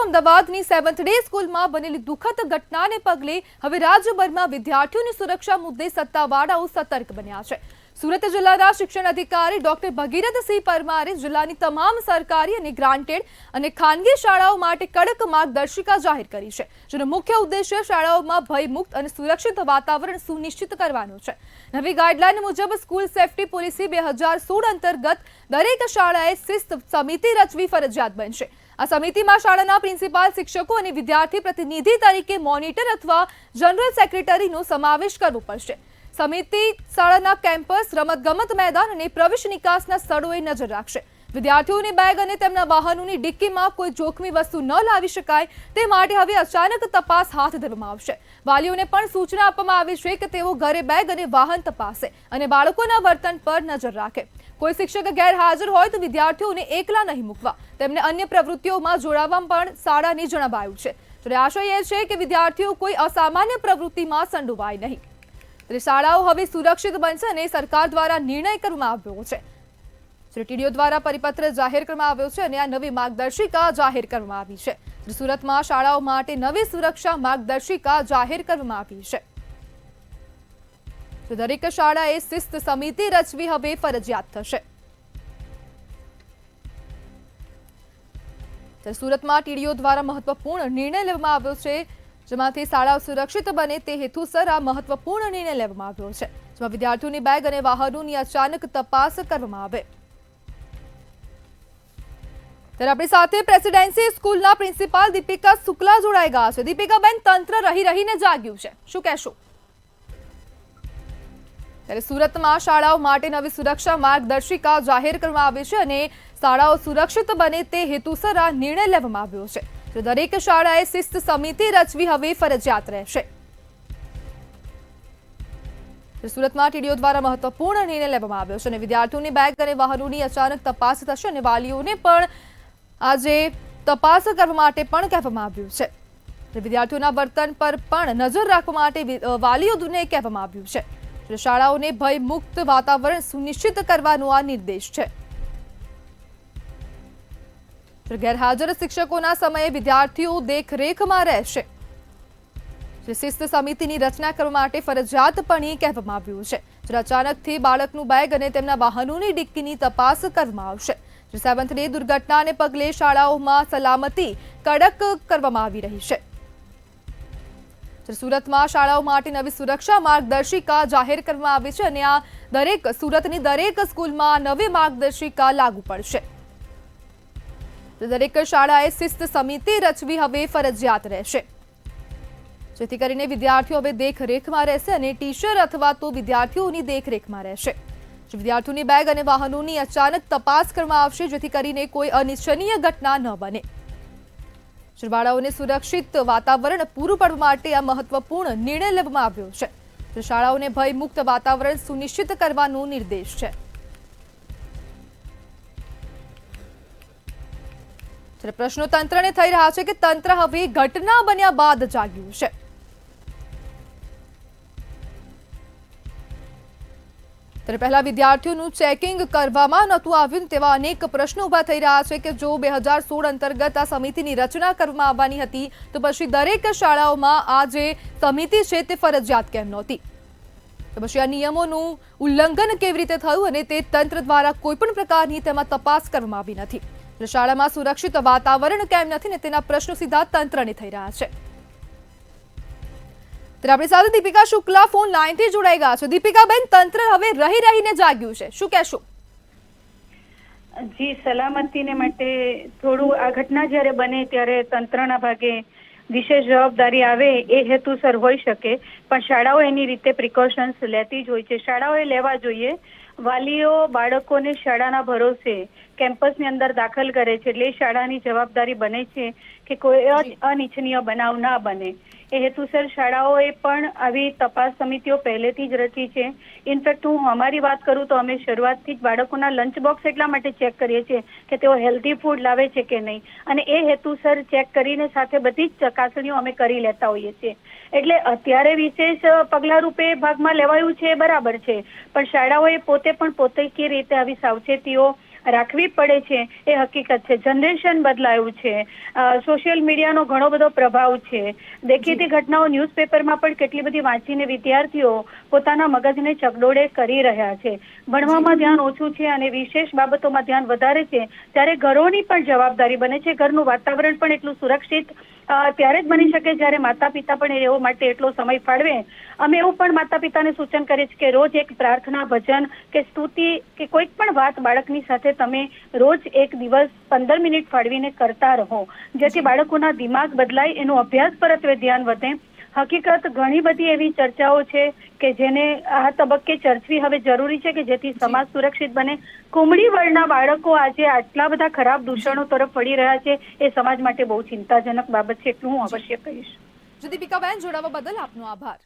અમદાવાદની seventh day સ્કૂલમાં બનેલી દુઃખદ ઘટનાને પગલે હવે રાજ્યભરમાં વિદ્યાર્થીઓની સુરક્ષા મુદ્દે સત્તાવાળાઓ સતર્ક બન્યા છે। સુરત જિલ્લાના શિક્ષણ અધિકારી ડોક્ટર ભગીરથસિંહ પરમારે જિલ્લાની તમામ સરકારી અને ગ્રાન્ટેડ અને ખાનગી શાળાઓ માટે કડક માર્ગદર્શિકા જાહેર કરી છે, જેનો મુખ્ય ઉદ્દેશ્ય શાળાઓમાં ભયમુક્ત અને સુરક્ષિત વાતાવરણ સુનિશ્ચિત કરવાનો છે। નવી ગાઈડલાઈન મુજબ સ્કૂલ સેફ્ટી પોલિસી 2016 અંતર્ગત દરેક શાળાએ શિસ્ત સમિતિ રચવી ફરજિયાત બનશે। આ સમિતિમાં શાળાના પ્રિન્સિપાલ, શિક્ષકો અને વિદ્યાર્થી પ્રતિનિધિ તરીકે મોનિટર અથવા જનરલ સેક્રેટરીનો સમાવેશ કરવો પડશે। સમિતિ શાળાના કેમ્પસ, રમતગમત મેદાન અને પ્રવેશ નિકાસના સ્થળોએ નજર રાખશે। વિદ્યાર્થીઓની બેગ અને તેમના વાહનોની ડિક્કીમાં કોઈ જોખમી વસ્તુ ન લાવી શકાય તે માટે હવે અચાનક તપાસ હાથ ધરવામાં આવશે। વાલીઓને પણ સૂચના આપવામાં આવી છે કે તેઓ ઘરે બેગ અને વાહન તપાસે અને બાળકોના વર્તન પર નજર રાખે। કોઈ શિક્ષક ગેરહાજર હોય તો વિદ્યાર્થીઓને એકલા નહીં મૂકવા, તેમને અન્ય પ્રવૃત્તિઓમાં જોડાવા પણ શાળાને જણાવાયું છે। ત્યારે આશય એ છે કે વિદ્યાર્થીઓ કોઈ અસામાન્ય પ્રવૃત્તિમાં સંડોવાય નહીં। ત્યારે શાળાઓ હવે સુરક્ષિત બનશે અને સરકાર દ્વારા નિર્ણય કરવામાં આવ્યો છે। ટીડીઓ દ્વારા પરિપત્ર જાહેર કરવામાં આવ્યો છે અને આ નવી માર્ગદર્શિકા જાહેર કરવામાં આવી છે। સુરતમાં શાળાઓ માટે નવી સુરક્ષા માર્ગદર્શિકા જાહેર કરવામાં આવી છે। તો દરેક શાળાએ શિસ્ત સમિતિ રચવી હવે ફરજિયાત થશે। સુરતમાં ટીડીઓ દ્વારા મહત્વપૂર્ણ નિર્ણય લેવામાં આવ્યો છે, જેમાંથી શાળાઓ સુરક્ષિત બને તે હેતુસર આ મહત્વપૂર્ણ નિર્ણય લેવામાં આવ્યો છે, જેમાં વિદ્યાર્થીઓની બેગ અને વાહનોની અચાનક તપાસ કરવામાં આવે। ત્યારે આપણી સાથે પ્રેસિડેન્સી સ્કૂલના પ્રિન્સિપાલ દીપિકા શુક્લા જોડાઈ ગયા છે। દીપિકાબેન, તંત્ર રહીને જાગ્યું છે, શું કહેશો? ત્યારે સુરતમાં શાળાઓ માટે નવી સુરક્ષા માર્ગદર્શિકા જાહેર કરવામાં આવી છે અને શાળાઓ સુરક્ષિત બને તે હેતુસર આ નિર્ણય લેવામાં આવ્યો છે। તો દરેક શાળાએ શિસ્ત સમિતિ રચવી હવે ફરજિયાત રહેશે। સુરતમાં ટીડીઓ દ્વારા મહત્વપૂર્ણ નિર્ણય લેવામાં આવ્યો છે અને વિદ્યાર્થીઓની બેગ અને વાહનોની અચાનક તપાસ થશે અને વાલીઓને પણ આજે તપાસ કરવા માટે પણ કહેવામાં આવ્યું છે। વિદ્યાર્થીઓના વર્તન પર પણ નજર રાખવા માટે વાલીઓને કહેવામાં આવ્યું છે। શાળાઓને ભયમુક્ત વાતાવરણ સુનિશ્ચિત કરવાનો આ નિર્દેશ છે। ગેરહાજર શિક્ષકોના સમયે વિદ્યાર્થીઓ દેખરેખમાં રહેશે। શિસ્ત સમિતિની રચના કરવા માટે ફરજિયાતપણે કહેવામાં આવ્યું છે। અચાનકથી બાળકનું બેગ અને તેમના વાહનોની ડિક્કીની તપાસ કરવામાં આવશે। સેવન્થ ડે દુર્ઘટનાને પગલે શાળાઓમાં સલામતી કડક કરવામાં આવી રહી છે। સુરતમાં શાળાઓ માટે નવી સુરક્ષા માર્ગદર્શિકા જાહેર કરવામાં આવી છે અને આ સુરતની દરેક સ્કૂલમાં નવી માર્ગદર્શિકા લાગુ પડશે। દરેક શાળાએ શિસ્ત સમિતિ રચવી હવે ફરજિયાત રહેશે, જેથી કરીને વિદ્યાર્થીઓ હવે દેખરેખમાં રહેશે અને ટીચર અથવા તો વિદ્યાર્થીઓની દેખરેખમાં રહેશે। વિદ્યાર્થીઓની બેગ અને વાહનોની અચાનક તપાસ કરવામાં આવશે, જેથી કરીને કોઈ અનિચ્છનીય ઘટના ન બને। શાળાઓને સુરક્ષિત વાતાવરણ પૂરું પાડવા માટે આ મહત્વપૂર્ણ નિર્ણય લેવામાં આવ્યો છે। શાળાઓને ભયમુક્ત વાતાવરણ સુનિશ્ચિત કરવાનો નિર્દેશ છે। પ્રશ્નો તંત્રને થઈ રહ્યા છે કે તંત્ર હવે ઘટના બન્યા બાદ જાગ્યું છે। ત્યારે પહેલા વિદ્યાર્થીઓનું ચેકિંગ કરવામાં નહોતું આવ્યું તેવા અનેક પ્રશ્નો ઉભા થઈ રહ્યા છે કે જો 2016 અંતર્ગત આ સમિતિની રચના કરવામાં આવવાની હતી તો પછી દરેક શાળાઓમાં આ જે સમિતિ છે તે ફરજિયાત કેમ નહોતી? તો પછી આ નિયમોનું ઉલ્લંઘન કેવી રીતે થયું અને તે તંત્ર દ્વારા કોઈ પણ પ્રકારની તેમાં તપાસ કરવામાં આવી નથી? શાળામાં સુરક્ષિત વાતાવરણ કેમ નથી ને તેના પ્રશ્નો સીધા તંત્રને થઈ રહ્યા છે। આપણી સાથે દીપિકા શુક્લા ફોન લાઈનથી જોડાઈ ગયા છે। દીપિકાબેન, તંત્ર હવે રહીને જાગ્યું છે, શું કહેશો? જી, સલામતીને માટે થોડું આ ઘટના જ્યારે બને ત્યારે તંત્રના ભાગે વિશેષ જવાબદારી આવે એ હેતુસર હોઈ શકે, પણ શાળાઓ એની રીતે પ્રિકોશન્સ લેતી જ હોય છે। શાળાઓએ લેવા જોઈએ। વાલીઓ બાળકોને શાળાના ભરોસે કેમ્પસની અંદર દાખલ કરે છે એટલે એ શાળાની જવાબદારી બને છે કે કોઈ અનિચ્છનીય બનાવ ના બને। એ હેતુસર શાળાઓએ પણ આવી તપાસ સમિતિઓ પહેલેથી જ રચી છે। ઇનફેક્ટ હું અમારી વાત કરું તો અમે શરૂઆતથી જ બાળકોના લંચ બોક્સ એટલા માટે ચેક કરીએ છીએ કે તેઓ હેલ્ધી ફૂડ લાવે છે કે નહીં, અને એ હેતુસર ચેક કરીને સાથે બધી જ ચકાસણીઓ અમે કરી લેતા હોઈએ છીએ। એટલે અત્યારે વિશેષ પગલા રૂપે ભાગમાં લેવાયું છે બરાબર છે, પણ શાળાઓએ પોતે પણ પોતે કે રીતે આવી સાવચેતીઓ રાખવી પડે છે એ હકીકત છે. જનરેશન બદલાયું છે, સોશિયલ મીડિયાનો ઘણો બધો પ્રભાવ છે. દેખીતી ઘટનાઓ ન્યૂઝપેપરમાં પણ કેટલી બધી વાંચીને વિદ્યાર્થીઓ પોતાના મગજને ચકડોળે કરી રહ્યા છે. ભણવામાં ધ્યાન ઓછું છે અને વિશેષ બાબતોમાં ધ્યાન વધારે છે, ત્યારે ઘરોની પણ જવાબદારી બને છે. ઘરનું વાતાવરણ પણ એટલું સુરક્ષિત ત્યારે જ બની શકે જ્યારે માતા પિતા પણ એવો માટે એટલો સમય ફાળવે. અમે એવું પણ માતા પિતાને સૂચન કરીએ છીએ કે રોજ એક પ્રાર્થના, ભજન કે સ્તુતિ કે કોઈક પણ વાત બાળકની સાથે તમે રોજ એક દિવસ 15 મિનિટ ફાળવીને કરતા રહો, જેથી બાળકોના દિમાગ બદલાય, એનો અભ્યાસ પરત્વે ધ્યાન વધે. હકીકત ઘણી બધી એવી ચર્ચાઓ છે કે જેને આ તબક્કે ચર્ચવી હવે જરૂરી છે કે જેથી સમાજ સુરક્ષિત બને. કુમળી વળના બાળકો આજે આટલા બધા ખરાબ દૂષણો તરફ વળી રહ્યા છે, એ સમાજ માટે બહુ ચિંતાજનક બાબત છે, એટલું હું અવશ્ય કહીશ. જી દીપિકાબેન, જોડાવા બદલ આપનો આભાર.